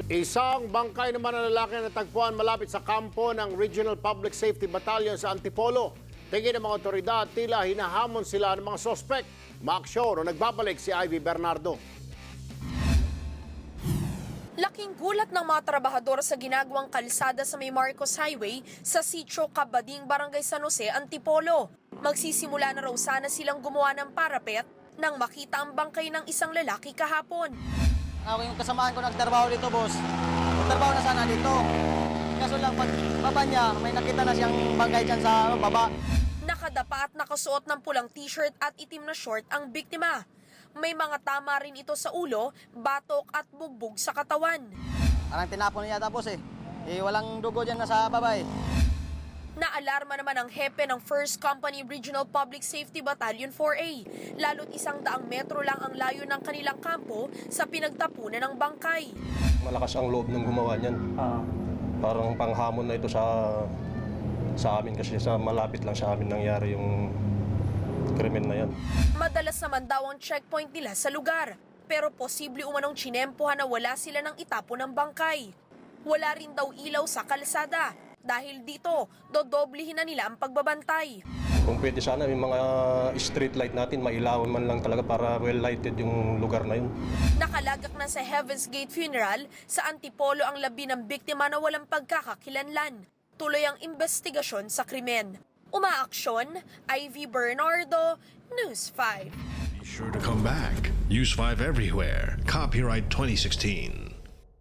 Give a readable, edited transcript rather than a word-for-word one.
Isang bangkay naman na lalaki na natagpuan malapit sa kampo ng Regional Public Safety Battalion sa Antipolo. Tingin ng mga otoridad, tila hinahamon sila ng mga sospek. Maaksyon o nagbabalik si Ivy Bernardo. Laking gulat ng mga trabahador sa ginagawang kalsada sa may Marcos Highway sa Sitio Cabading, Barangay San Jose, Antipolo. Magsisimula na raw sana silang gumawa ng parapet nang makita ang bangkay ng isang lalaki kahapon. Ako yung kasamaan ko nagtrabaho dito, boss. Nagtrabaho na sana dito. Kaso lang pag baba niya, may nakita na siyang bangkay dyan sa baba. Nakadapa at nakasuot ng pulang t-shirt at itim na short ang biktima. May mga tama rin ito sa ulo, batok at bugbog sa katawan. Parang tinapon niya tapos walang dugo dyan na sa baba Naalarma naman ang hepe ng 1st Company Regional Public Safety Battalion 4A. Lalo't 100 metro lang ang layo ng kanilang kampo sa pinagtapunan ng bangkay. Malakas ang loob ng gumawa niyan. Parang panghamon na ito sa amin kasi sa malapit lang sa amin nangyari yung krimen na yan. Madalas naman daw ang checkpoint nila sa lugar. Pero posible umanong tsinempohan na wala sila ng itapo ng bangkay. Wala rin daw ilaw sa kalsada. Dahil dito, dodoblihin na nila ang pagbabantay. Kung pwede sana yung mga street light natin, mailawan man lang talaga para well lighted yung lugar na yun. Nakalagak na sa Heaven's Gate Funeral sa Antipolo ang labi ng biktima na walang pagkakakilanlan. Tuloy ang investigasyon sa krimen. Umaaksyon, Ivy Bernardo, News 5. Be sure to come back. Use 5 everywhere. Copyright 2016.